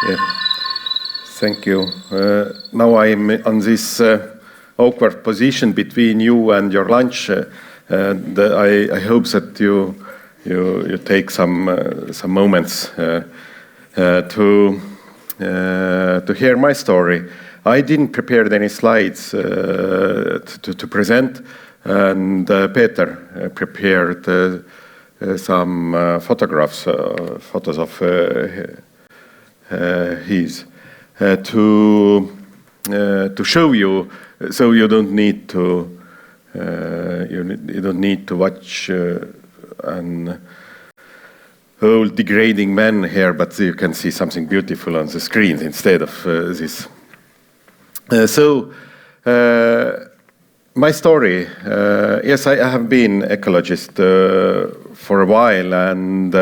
Yeah. Thank you. Now I'm on this awkward position between you and your lunch. And I hope that you take some moments to hear my story. I didn't prepare any slides to present, and Peter prepared some photos of his to show you, so you don't need to watch an old degrading man here, but you can see something beautiful on the screen instead of this. My story, yes, I have been ecologist for a while, and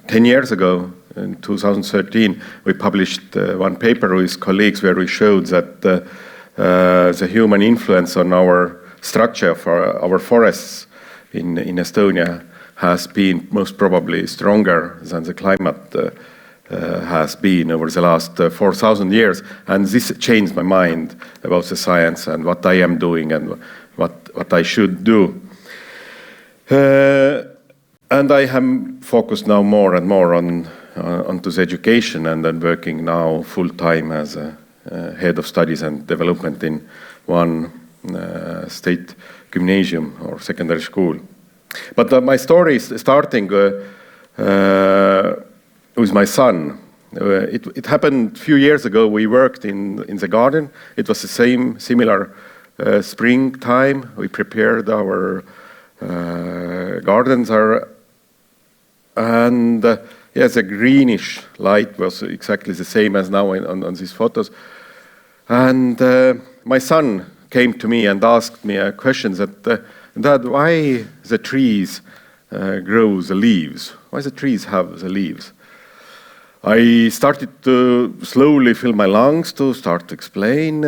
10 years ago, in 2013, we published one paper with colleagues where we showed that the human influence on our structure for our forests in Estonia has been most probably stronger than the climate has been over the last 4,000 years. And this changed my mind about the science and what I am doing and what I should do. And I am focused now more and more onto the education, and then working now full-time as a head of studies and development in one state gymnasium or secondary school. But my story is starting with my son. It happened a few years ago. We worked in the garden. It was the similar springtime. We prepared our gardens, and yes, the greenish light was exactly the same as now on these photos. And my son came to me and asked me a question that, Dad, why the trees grow the leaves? Why the trees have the leaves? I started to slowly fill my lungs to start to explain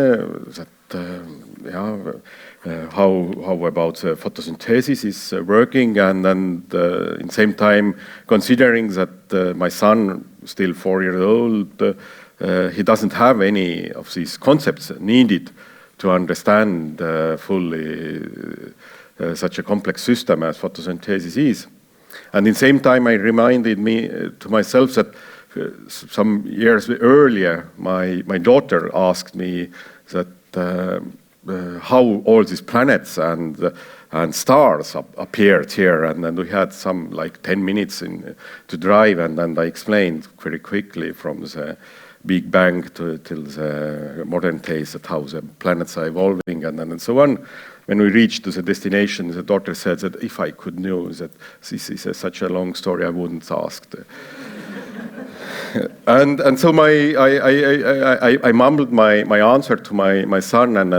how about photosynthesis is working, and in the same time considering that my son, still 4 years old, he doesn't have any of these concepts needed to understand fully such a complex system as photosynthesis is. And in the same time, I reminded me to myself that some years earlier, my daughter asked me that how all these planets and stars appeared here, and then we had some like 10 minutes to drive, and then I explained very quickly from the Big Bang till the modern days that how the planets are evolving, and so on. When we reached to the destination, the daughter said that if I could know that this is such a long story, I wouldn't ask. And so I mumbled my answer to my son, and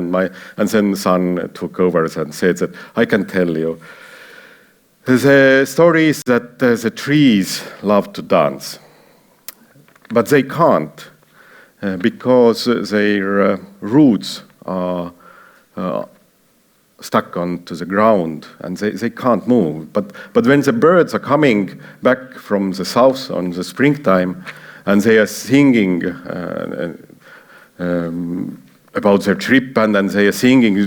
then son took over and said that I can tell you. The story is that the trees love to dance, but they can't because their roots are stuck onto the ground, and they can't move. But when the birds are coming back from the south on the springtime, and they are singing about their trip, and then they are singing,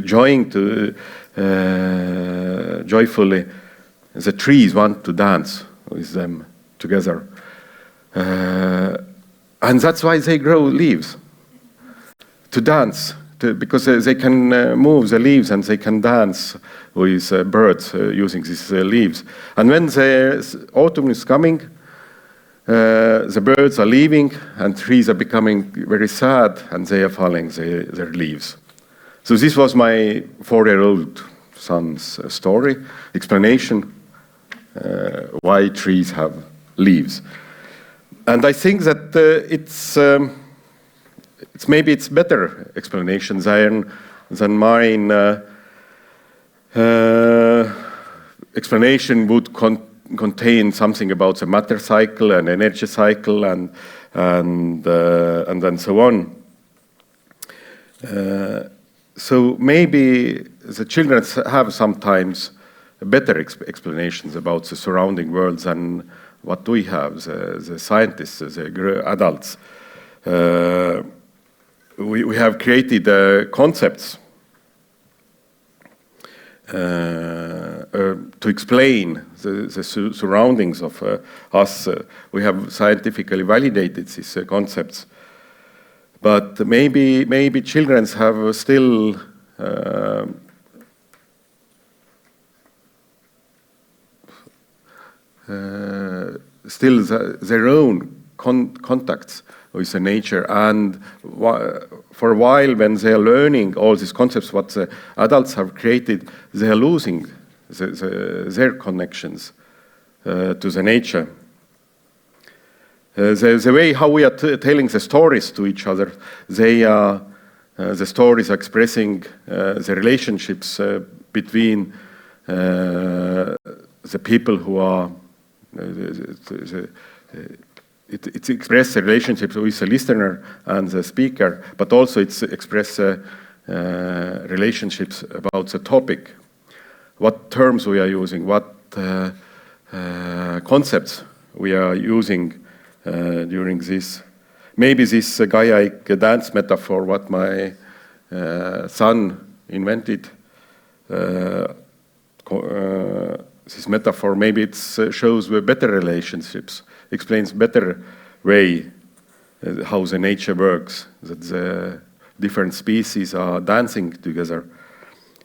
joyfully, the trees want to dance with them together. And that's why they grow leaves, to dance. Because they can move the leaves and they can dance with birds using these leaves. And when the autumn is coming, the birds are leaving and trees are becoming very sad, and they are falling their leaves. So this was my 4-year-old son's story, explanation why trees have leaves. And I think that maybe it's better explanation than mine explanation would contain something about the matter cycle and energy cycle and then so on. So maybe the children have sometimes better explanations about the surrounding world than what we have, the scientists, the adults. We have created concepts to explain the surroundings of us. We have scientifically validated these concepts, but maybe children have still their own contacts with the nature, and for a while when they are learning all these concepts what the adults have created, they are losing their connections to the nature. The way how we are telling the stories to each other, the stories expressing the relationships between the people who are it expresses the relationship with the listener and the speaker, but also it expresses relationships about the topic, what terms we are using, what concepts we are using during this. Maybe this Gaia-like dance metaphor, what my son invented, this metaphor, maybe it shows better relationships, explains better way how the nature works, that the different species are dancing together,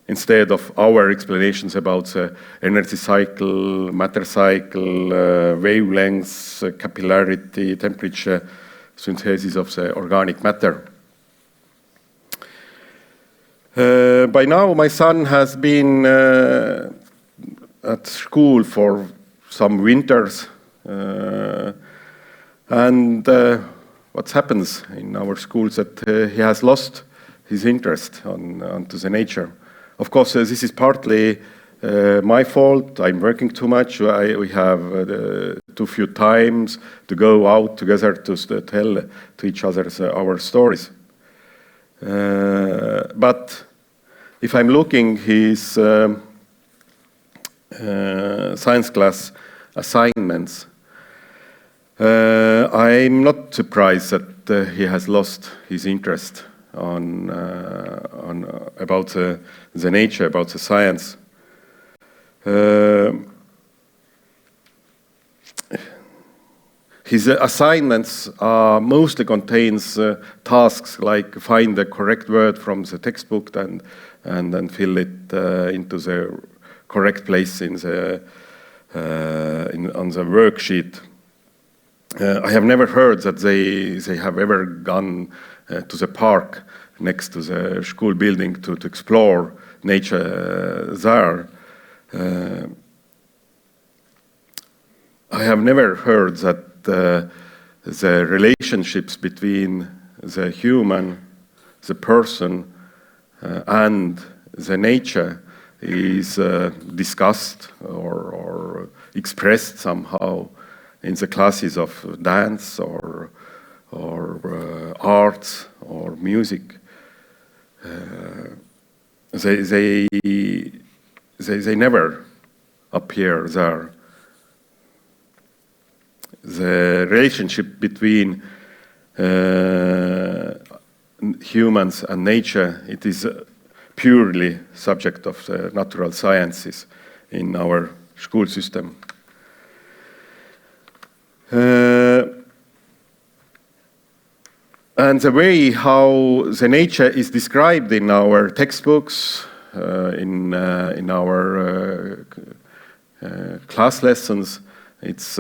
instead of our explanations about the energy cycle, matter cycle, wavelengths, capillarity, temperature, synthesis of the organic matter. By now, my son has been at school for some winters, and what happens in our schools that he has lost his interest onto the nature. Of course, this is partly my fault. I'm working too much. We have too few times to go out together to tell to each other our stories. But if I'm looking his science class assignments, I'm not surprised that he has lost his interest on about the nature, about the science. His assignments mostly contains tasks like find the correct word from the textbook and then fill it into the correct place in the on the worksheet. I have never heard that they have ever gone to the park next to the school building to explore nature there. I have never heard that the relationships between the human, the person, and the nature is discussed or expressed somehow in the classes of dance or arts or music. They never appear there. The relationship between humans and nature, it is purely subject of the natural sciences in our school system. And the way how the nature is described in our textbooks, in our class lessons, it's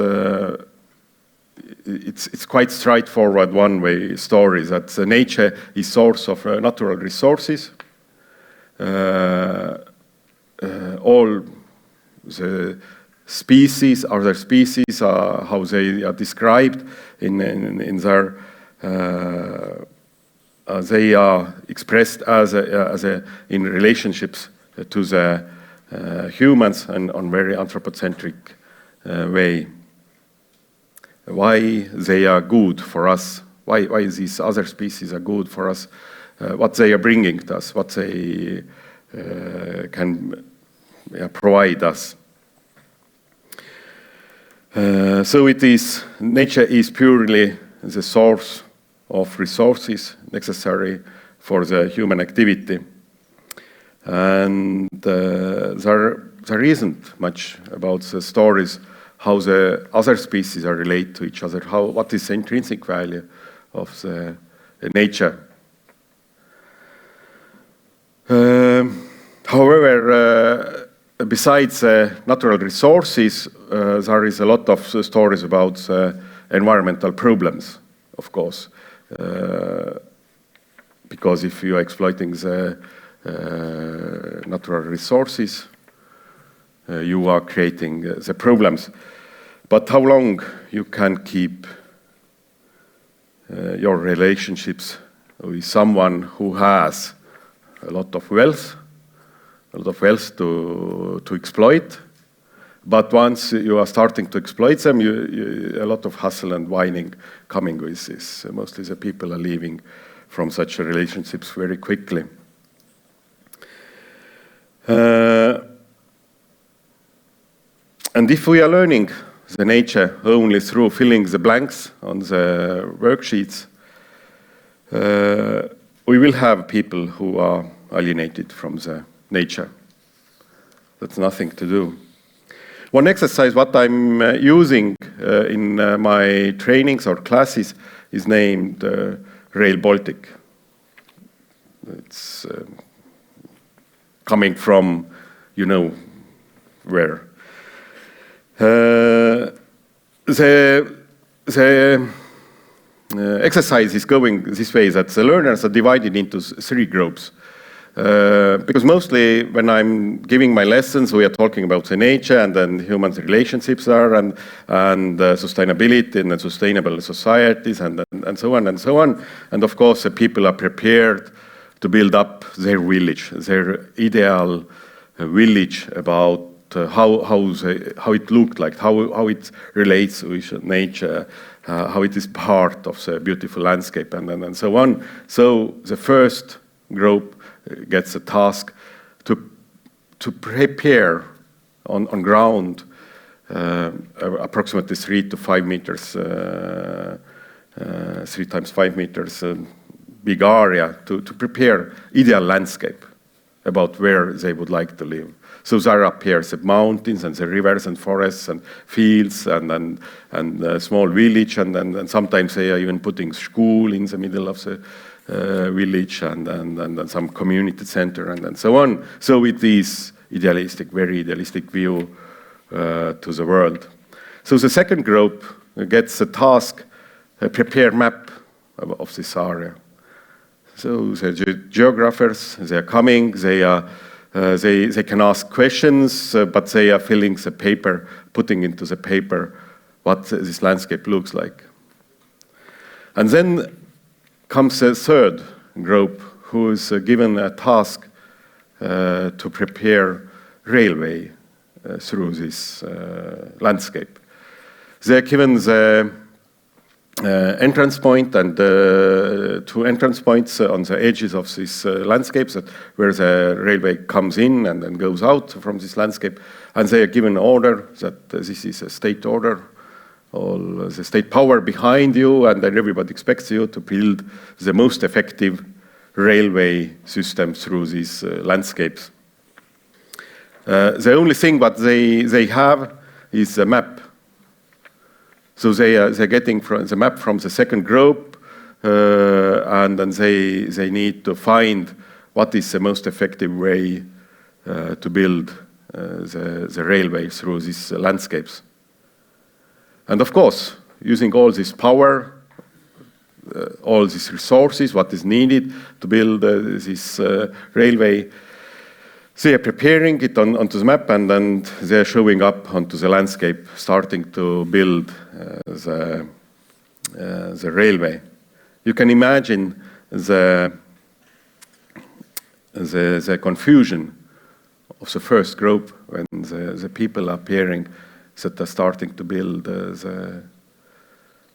quite straightforward one-way story that the nature is source of natural resources. All the species, other species, how they are described in their, they are expressed as in relationships to the humans and on very anthropocentric way. Why they are good for us? Why these other species are good for us? What they are bringing to us? What they can provide us? So it is, nature is purely the source of resources necessary for the human activity. And there isn't much about the stories, how the other species are related to each other, what is the intrinsic value of the nature. However, besides natural resources, there is a lot of stories about environmental problems, of course. Because if you are exploiting the natural resources, you are creating the problems. But how long you can keep your relationships with someone who has a lot of wealth to exploit, but once you are starting to exploit them, a lot of hustle and whining coming with this. Mostly the people are leaving from such relationships very quickly. And if we are learning the nature only through filling the blanks on the worksheets, we will have people who are alienated from the nature. That's nothing to do. One exercise what I'm using in my trainings or classes is named Rail Baltic. It's coming from, you know, where. The exercise is going this way, that the learners are divided into 3 groups. Because mostly when I'm giving my lessons, we are talking about the nature and then human relationships are and sustainability and sustainable societies and so on and so on. And of course, the people are prepared to build up their village, their ideal village about how it looked like, how it relates with nature, how it is part of the beautiful landscape and so on. So the first group gets a task to prepare on ground approximately 3 to 5 meters, 3 times 5 meters big area to prepare ideal landscape about where they would like to live. So there appears the mountains and the rivers and forests and fields and a small village and sometimes they are even putting school in the middle of the village and some community center and so on. So it is idealistic, very idealistic view to the world. So the second group gets a task, prepare map of this area. So the geographers, they are coming, they can ask questions, but they are filling the paper, putting into the paper what this landscape looks like. And then comes a third group who is given a task to prepare railway through this landscape. They are given the entrance point and 2 entrance points on the edges of these landscapes where the railway comes in and then goes out from this landscape. And they are given order that this is a state order, all the state power behind you, and then everybody expects you to build the most effective railway system through these landscapes. The only thing what they have is a map. So they're getting from the map from the second group, and then they need to find what is the most effective way to build the railway through these landscapes. And of course, using all this power, all these resources, what is needed to build this railway, they are preparing it onto the map and then they are showing up onto the landscape, starting to build the railway. You can imagine the confusion of the first group when the people are appearing that are starting to build the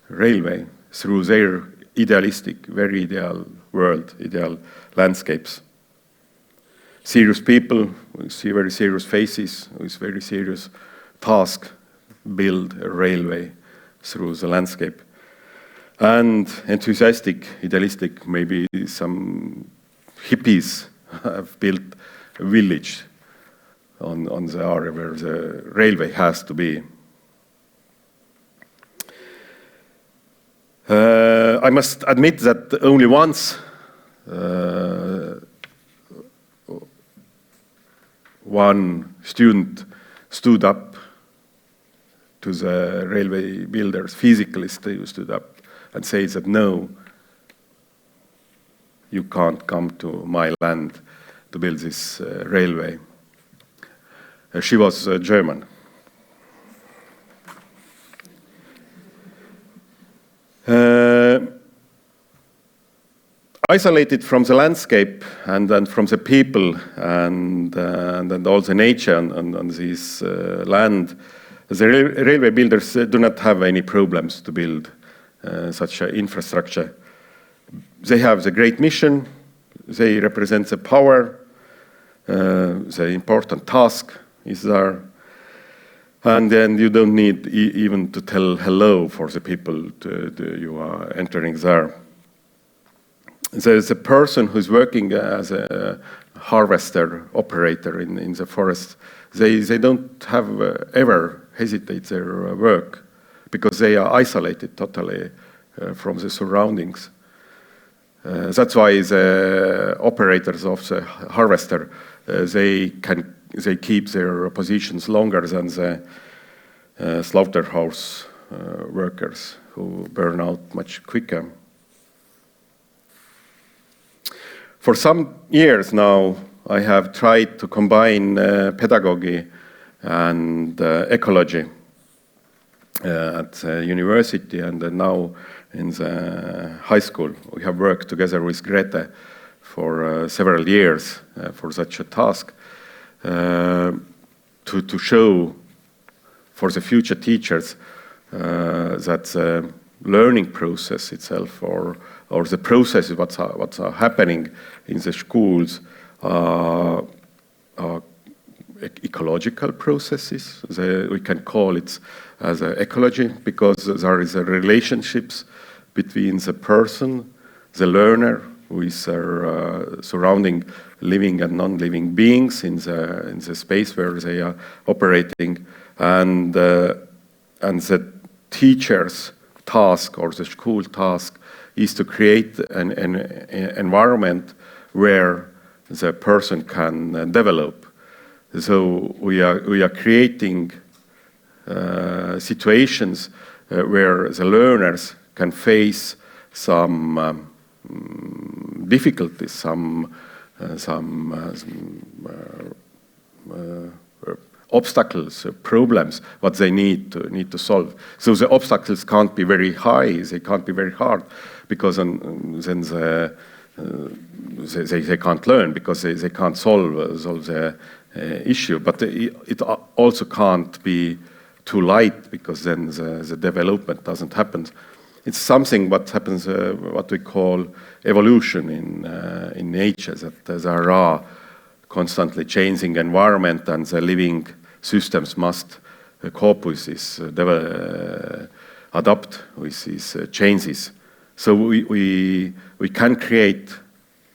railway through their idealistic, very ideal world, ideal landscapes. Serious people with very serious faces, with very serious task, build a railway through the landscape. And enthusiastic, idealistic, maybe some hippies have built a village on the area where the railway has to be. I must admit that only once one student stood up to the railway builders, physically stood up and said that no, you can't come to my land to build this railway. She was German. Isolated from the landscape and then from the people and all the nature on this land, the railway builders do not have any problems to build such an infrastructure. They have the great mission, they represent the power, the important task is there, and then you don't need even to tell hello for the people you are entering there. There's a person who's working as a harvester operator in the forest. They don't have ever hesitate their work because they are isolated totally from the surroundings. That's why the operators of the harvester they keep their positions longer than the slaughterhouse workers who burn out much quicker. For some years now, I have tried to combine pedagogy and ecology at the university, and now in the high school. We have worked together with Grete for several years for such a task to show for the future teachers that the learning process itself or the process what's happening in the schools are ecological processes. We can call it as ecology because there is a relationships between the person, the learner, with their surrounding living and non-living beings in the space where they are operating, and the teacher's task or the school task is to create an environment where the person can develop. So we are creating situations where the learners can face some difficulties, some obstacles, problems, what they need to solve. So the obstacles can't be very high, they can't be very hard, because then they can't learn, because they can't solve the issue. But it also can't be too light, because then the development doesn't happen. It's something what happens, what we call evolution in nature, that there are constantly changing environment, and the living systems must cope with this, adapt with these changes. So we can create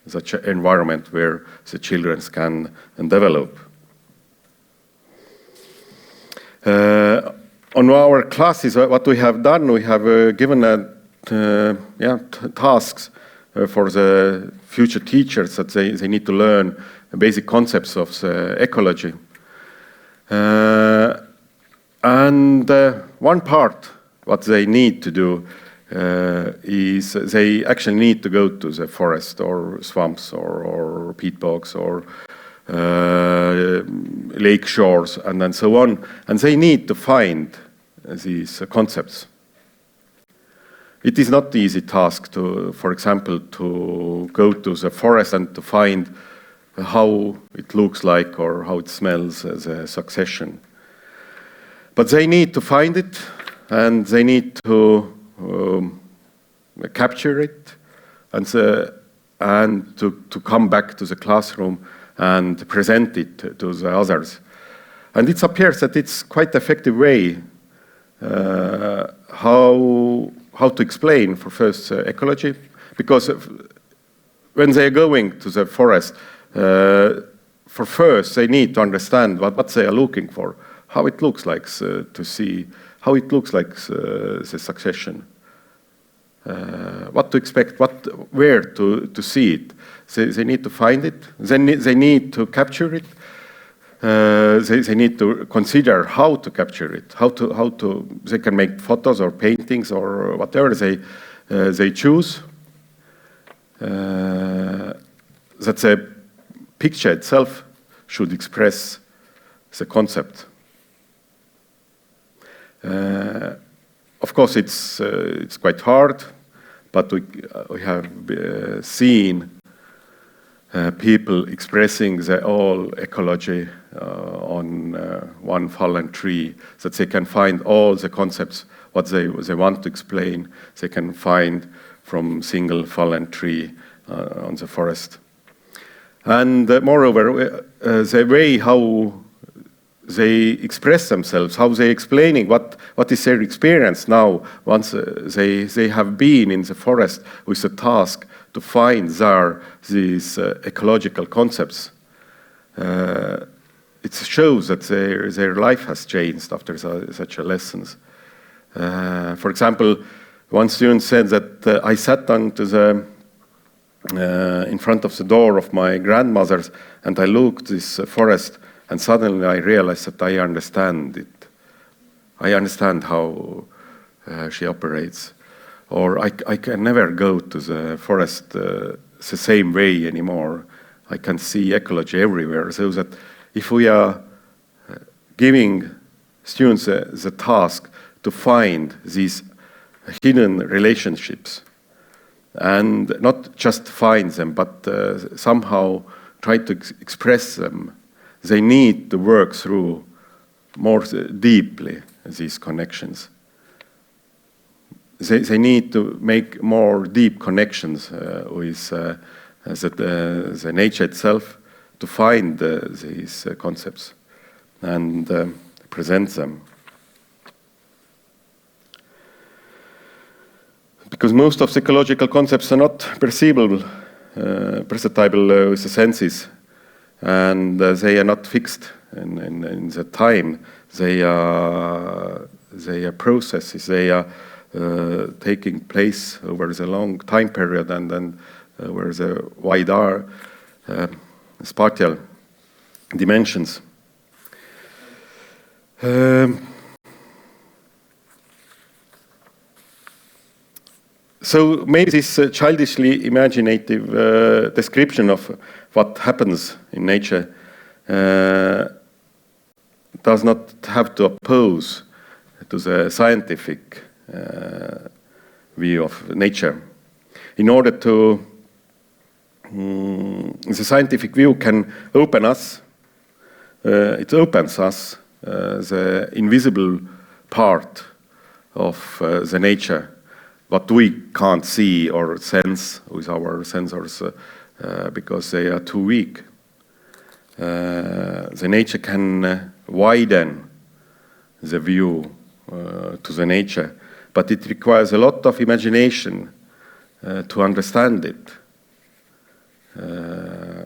such an environment where the children can develop. On our classes, what we have done, we have given tasks for the future teachers that they need to learn the basic concepts of the ecology. And one part what they need to do is they actually need to go to the forest or swamps or peat bogs or lake shores and then so on, and they need to find these concepts. It is not easy task to, for example, to go to the forest and to find how it looks like or how it smells as a succession. But they need to find it, and they need to capture it, and to come back to the classroom and present it to the others. And it appears that it's quite effective way how to explain for first ecology, because when they are going to the forest, for first they need to understand what they are looking for, how it looks like to see, how it looks like the succession, what to expect, where to see it. They need to find it, they need to capture it, they need to consider how to capture it, how to they can make photos or paintings or whatever they choose. That the picture itself should express the concept. Of course, it's quite hard, but we have seen people expressing the whole ecology on one fallen tree, that they can find all the concepts, what they want to explain, they can find from single fallen tree on the forest. And moreover, the way how they express themselves, how they explaining what is their experience now once they have been in the forest with the task to find these ecological concepts. It shows that their life has changed after such a lessons. For example, one student said that I sat in front of the door of my grandmother's and I looked this forest, and suddenly I realized that I understand it. I understand how she operates. Or I can never go to the forest the same way anymore. I can see ecology everywhere. So that if we are giving students the task to find these hidden relationships, and not just find them, but somehow try to express them, they need to work through more deeply these connections. They need to make more deep connections with the nature itself to find these concepts and present them. Because most of the ecological concepts are not perceptible with the senses, and they are not fixed in the time. They are processes. They are taking place over the long time period and then over the wider spatial dimensions. So maybe this childishly imaginative description of what happens in nature does not have to oppose to the scientific view of nature. In order to, the scientific view can open us, it opens us the invisible part of the nature, what we can't see or sense with our sensors because they are too weak. The nature can widen the view to the nature, but it requires a lot of imagination to understand it,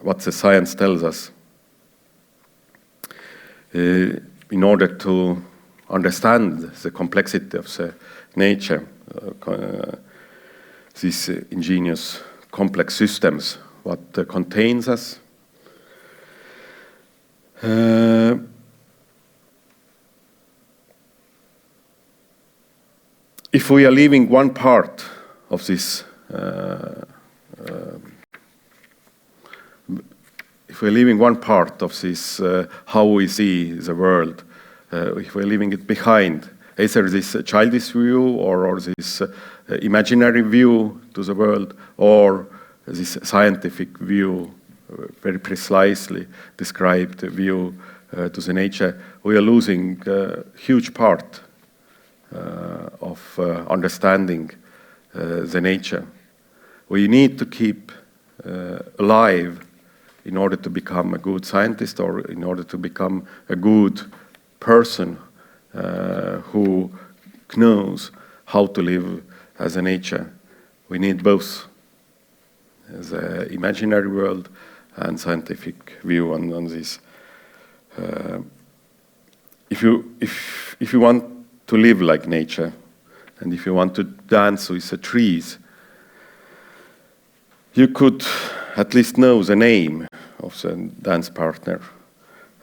what the science tells us. In order to understand the complexity of the nature, these ingenious complex systems, what contains us. If we are leaving one part of this, how we see the world, if we're leaving it behind, either this childish view or this imaginary view to the world, or this scientific view, very precisely described view to the nature, we are losing a huge part of understanding the nature. We need to keep alive in order to become a good scientist, or in order to become a good person who knows how to live as a nature. We need both the imaginary world and scientific view on this. If you want to live like nature, and if you want to dance with the trees, you could at least know the name of the dance partner,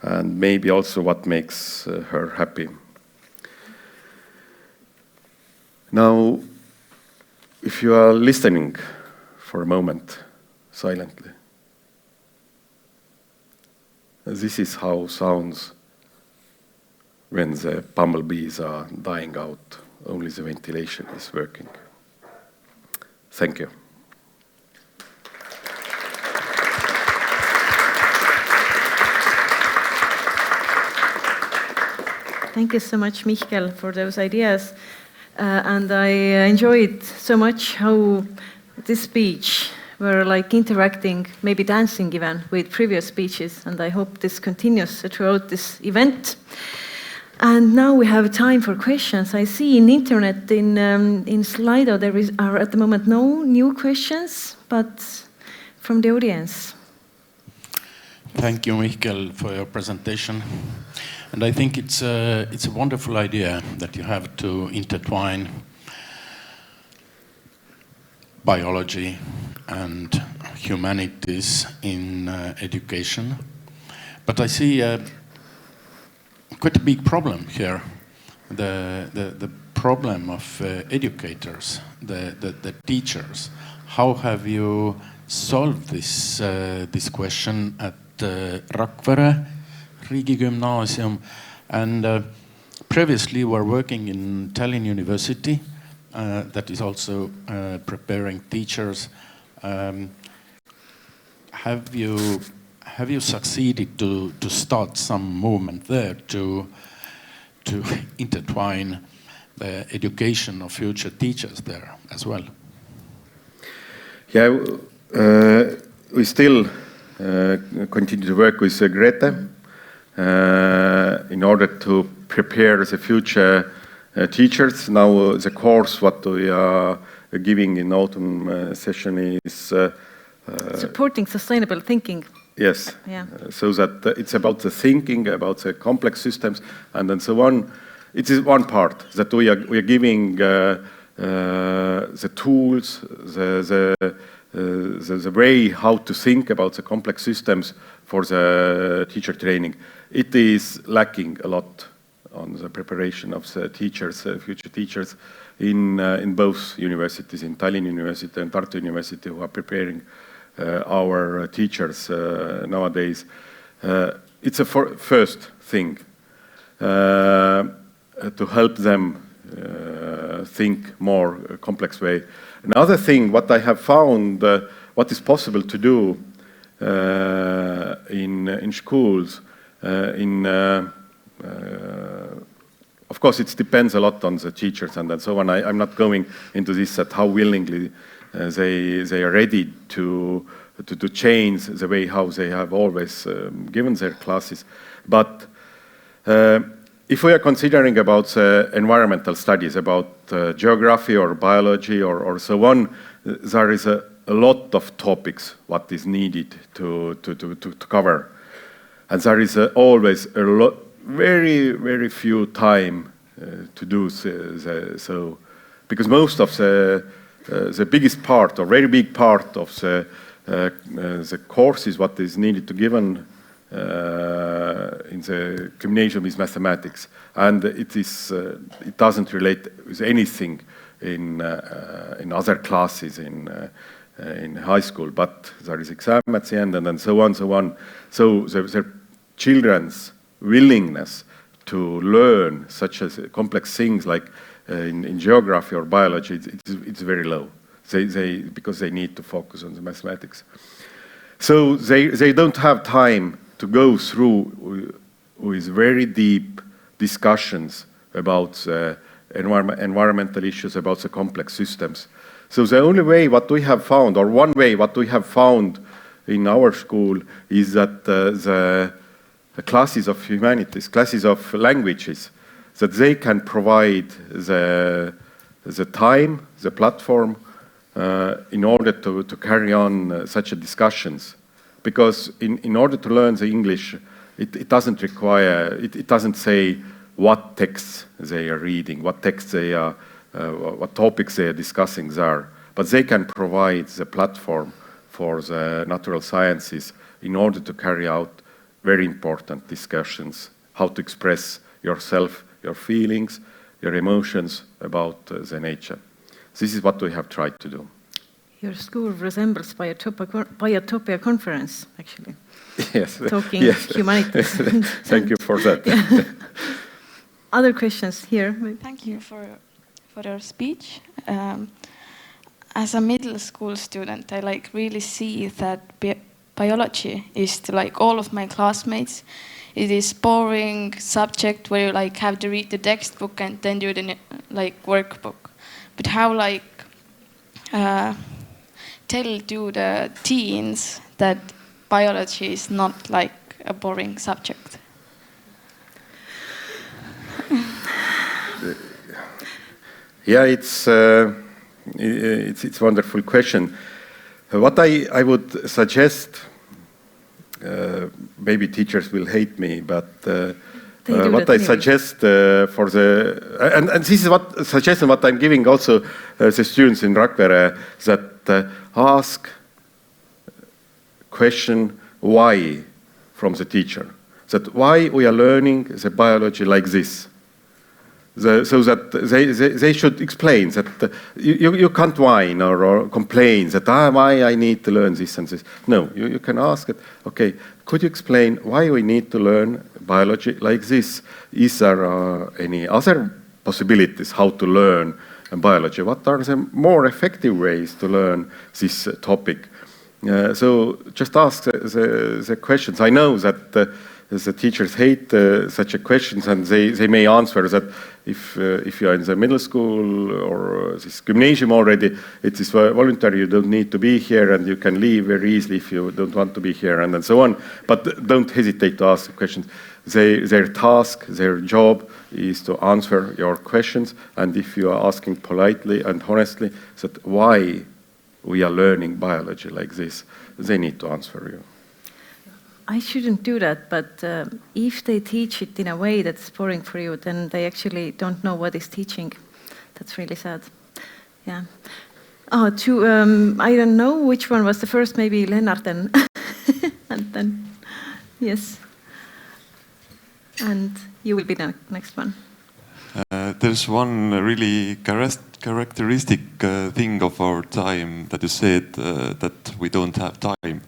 and maybe also what makes her happy. Now, if you are listening for a moment silently, this is how sounds when the bumblebees are dying out. Only the ventilation is working. Thank you. Thank you so much, Mihkel, for those ideas. And I enjoyed so much how this speech were like interacting, maybe dancing even, with previous speeches. And I hope this continues throughout this event. And now we have time for questions. I see in internet, in Slido, there are at the moment no new questions, but from the audience. Thank you, Mihkel, for your presentation. And I think it's a wonderful idea that you have to intertwine biology and humanities in education. But I see quite a big problem here. The problem of educators, the teachers. How have you solved this question at Rakvere Riigigümnaasium, and previously were working in Tallinn University, that is also preparing teachers. Have you succeeded to start some movement there to intertwine the education of future teachers there as well? Yeah, we still continue to work with Grete in order to prepare the future teachers. Now the course what we are giving in autumn session is supporting sustainable thinking. Yes, yeah. So that it's about the thinking, about the complex systems, and then so on. It is one part that we are giving the tools, the way how to think about the complex systems for the teacher training. It is lacking a lot on the preparation of the teachers, future teachers, in both universities, in Tallinn University and Tartu University, who are preparing our teachers nowadays. It's a first thing to help them think more complex way. Another thing, what I have found, what is possible to do in schools, of course it depends a lot on the teachers and so on. I'm not going into this, at how willingly they are ready to change the way how they have always given their classes. But if we are considering about environmental studies, about geography or biology or so on, there is a lot of topics what is needed to cover. And there is always a lot, very few time to do so, because most of the biggest part, or very big part of the courses what is needed to given in the gymnasium is mathematics, and it doesn't relate with anything in other classes in high school, but there is exam at the end, and then so on. So the children's willingness to learn such as complex things like in geography or biology, it's very low. Because they need to focus on the mathematics. So they don't have time to go through with very deep discussions about environmental issues, about the complex systems. So the only way what we have found, or one way what we have found in our school, is that the classes of humanities, classes of languages, that they can provide the time, the platform, in order to carry on such discussions. Because in order to learn the English, it doesn't require, it doesn't say what texts they are reading, what texts they are, what topics they are discussing there. But they can provide the platform for the natural sciences in order to carry out very important discussions, how to express yourself, your feelings, your emotions about the nature. This is what we have tried to do. Your school resembles Biotoopia conference, actually. Yes. Talking yes. humanities. Thank you for that. Yeah. Other questions here? Thank you for your speech. As a middle school student, I really see that biology is to all of my classmates. It is boring subject where you have to read the textbook and then do the workbook. But how tell to the teens that biology is not a boring subject? Yeah, it's a wonderful question. What I would suggest, maybe teachers will hate me, but what I suggest for and this is what suggestion what I'm giving also the students in Rakvere, that ask question why from the teacher. That why we are learning the biology like this. So that they should explain that you can't whine or complain that why I need to learn this and this. No, you can ask it, okay, could you explain why we need to learn biology like this? Is there any other possibilities how to learn biology? What are the more effective ways to learn this topic? So just ask the questions. I know that the teachers hate such questions, and they may answer that if you are in the middle school or this gymnasium already, it is voluntary, you don't need to be here, and you can leave very easily if you don't want to be here, and so on. But don't hesitate to ask questions. Their task, their job is to answer your questions, and if you are asking politely and honestly that why we are learning biology like this, they need to answer you. I shouldn't do that, but if they teach it in a way that's boring for you, then they actually don't know what is teaching. That's really sad. Yeah. I don't know which one was the first, maybe Lennart then. And then, yes. And you will be the next one. There's one really characteristic thing of our time that you said that we don't have time.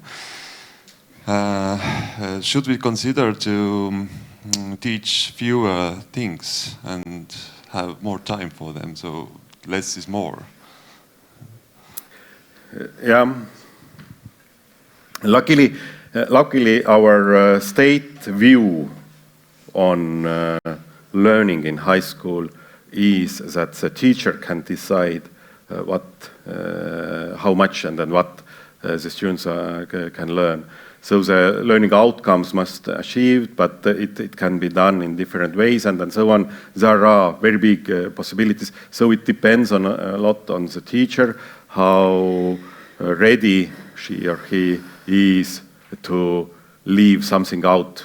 Should we consider to teach fewer things and have more time for them, so less is more? Yeah. Luckily, our state view on learning in high school is that the teacher can decide how much and then what the students can learn. So the learning outcomes must be achieved, but it can be done in different ways and so on. There are very big possibilities. So it depends a lot on the teacher, how ready she or he is to leave something out.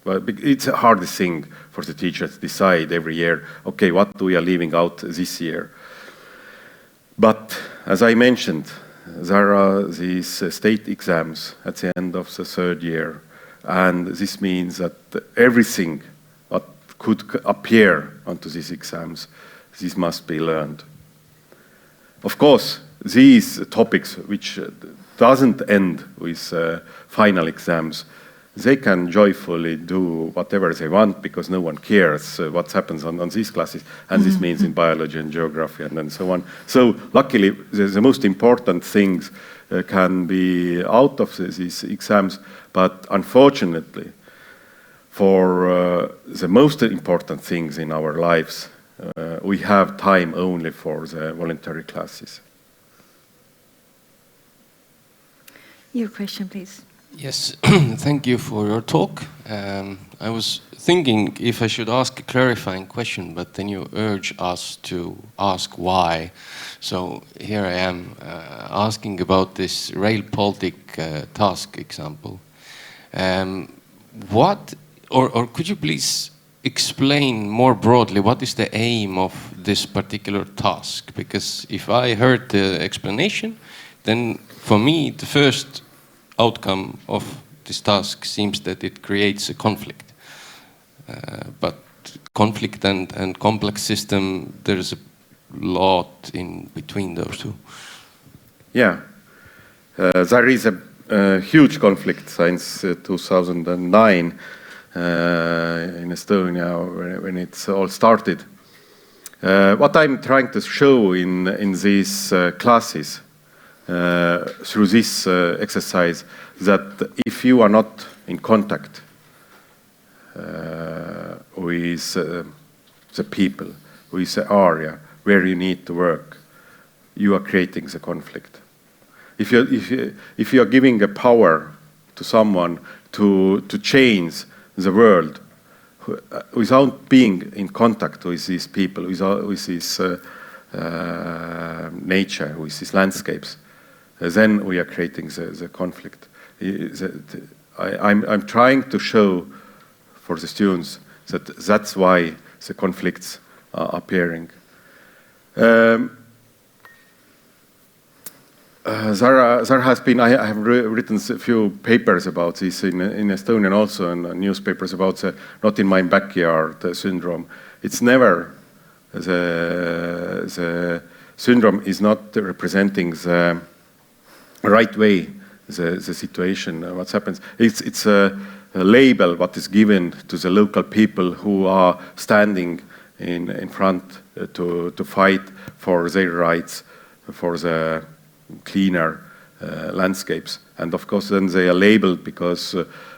But it's a hardest thing for the teacher to decide every year, okay, what we are leaving out this year. But as I mentioned, there are these state exams at the end of the third year, and this means that everything that could appear onto these exams, this must be learned. Of course, these topics which doesn't end with final exams, they can joyfully do whatever they want because no one cares what happens on these classes, and this means in biology and geography and so on. So luckily, the most important things can be out of these exams, but unfortunately, for the most important things in our lives, we have time only for the voluntary classes. Your question, please. Yes, thank you for your talk. I was thinking if I should ask a clarifying question, but then you urge us to ask why. So here I am asking about this Rail Baltic task example. Or could you please explain more broadly what is the aim of this particular task? Because if I heard the explanation, then for me the first outcome of this task seems that it creates a conflict. But conflict and complex system, there's a lot in between those two. Yeah, there is a huge conflict since 2009 in Estonia when it's all started. What I'm trying to show in these classes through this exercise, that if you are not in contact with the people, with the area where you need to work, you are creating the conflict. If you are giving a power to someone to change the world without being in contact with these people, with this nature, with these landscapes, then we are creating the conflict. I'm trying to show for the students that that's why the conflicts are appearing. There has been, I have written a few papers about this in Estonian also, and newspapers about the not in my backyard syndrome. It's never, the syndrome is not representing the right way, the situation, what happens. It's a label what is given to the local people who are standing in front to fight for their rights, for the cleaner landscapes. And of course then they are labeled because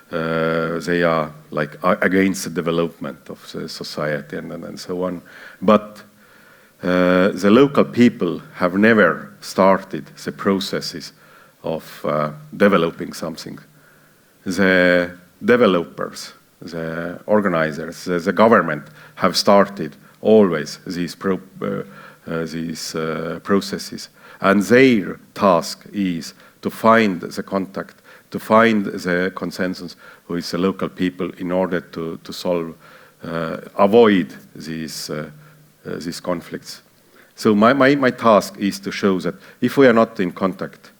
they are like against the development of the society and so on. But the local people have never started the processes of developing something. The developers, the organizers, the government have started always these processes. And their task is to find the contact, to find the consensus with the local people in order to solve, avoid these conflicts. So my task is to show that if we are not in contact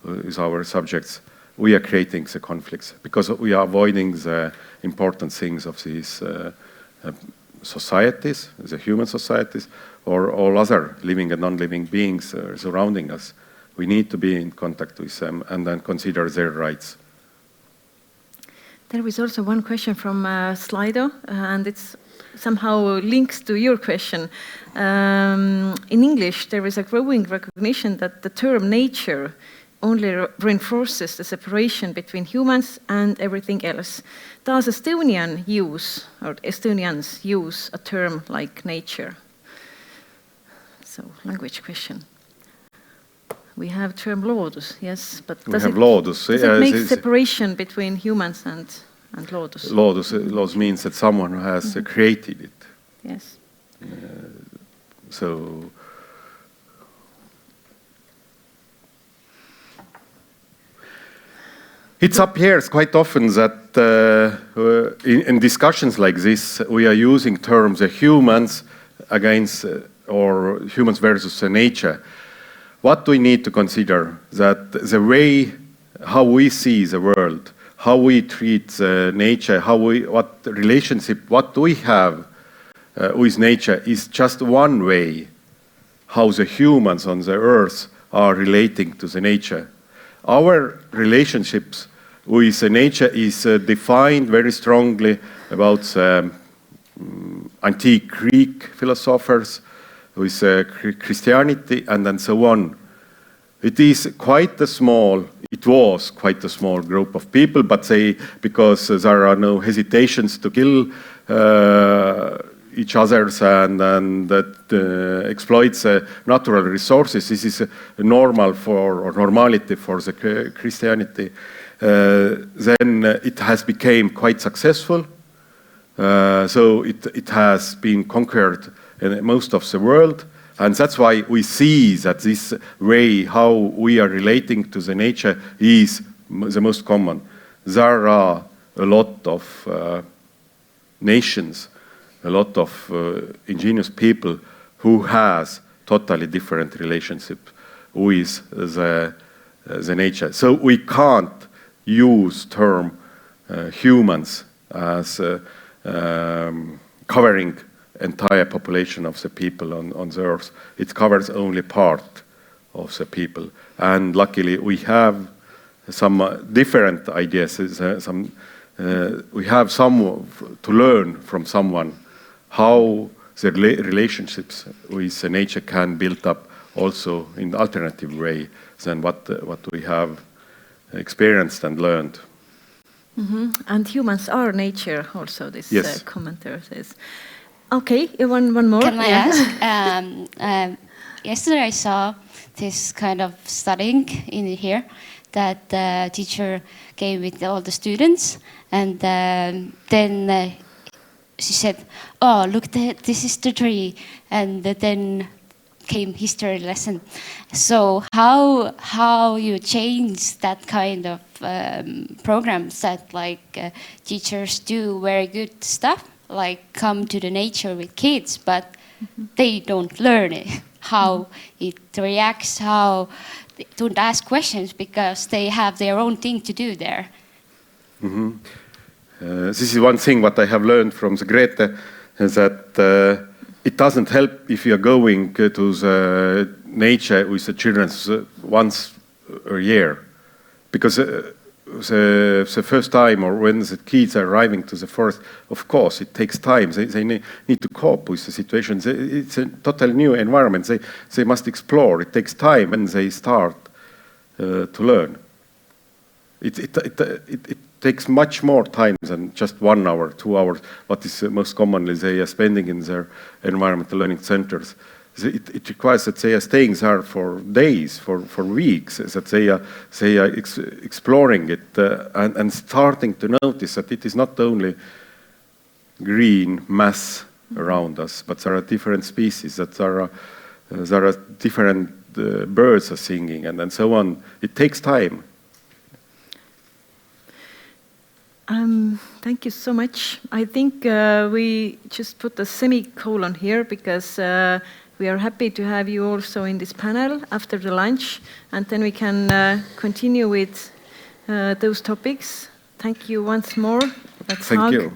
with our subjects, we are creating the conflicts because we are avoiding the important things of these societies, the human societies, or all other living and non-living beings surrounding us. We need to be in contact with them and then consider their rights. There is also one question from Slido, and it's somehow links to your question. In English, there is a growing recognition that the term nature only reinforces the separation between humans and everything else. Does Estonians use a term like nature? So, language question. We have term loodus, yes, but does it make separation between humans and loodus? Loodus means that someone has created it. Yes. So it appears quite often that in discussions like this, we are using terms humans against or humans versus nature. What we need to consider that the way how we see the world, how we treat nature, what relationship, what we have with nature is just one way how the humans on the earth are relating to the nature. Our relationships with nature is defined very strongly about antique Greek philosophers, with Christianity and so on. It was quite a small group of people, but because there are no hesitations to kill each others and that exploits natural resources. This is normal or normality for the Christianity. Then it has become quite successful. So it has been conquered in most of the world. And that's why we see that this way how we are relating to the nature is the most common. There are a lot of nations, a lot of ingenious people who has totally different relationship with the nature. So we can't use term humans as covering entire population of the people on the earth. It covers only part of the people. And luckily we have some different ideas. We have some to learn from someone how the relationships with the nature can build up also in alternative way than what we have experienced and learned. Mm-hmm. And humans are nature also, this yes. Commentator says. Okay, one more. Can I ask? Yesterday I saw this kind of studying in here that the teacher gave with all the students, and then she said, "Oh, look, this is the tree," and then came history lesson. So how you change that kind of programs that like teachers do very good stuff, like come to the nature with kids, but they don't learn it, how it reacts, how they don't ask questions because they have their own thing to do there. Mm-hmm. This is one thing what I have learned from the Grete, is that it doesn't help if you're going to the nature with the children once a year, because the first time or when the kids are arriving to the forest, of course, it takes time. They need to cope with the situation. It's a totally new environment. They must explore. It takes time when they start to learn. It takes much more time than just 1 hour, 2 hours, what is most commonly they are spending in their environmental learning centers. It requires that they are staying there for days, for weeks, that they are exploring it and starting to notice that it is not only green mass around us, but there are different species, that there are different birds are singing and so on. It takes time. Thank you so much. I think we just put a semicolon here because we are happy to have you also in this panel after the lunch, and then we can continue with those topics. Thank you once more. Let's Thank hug. you.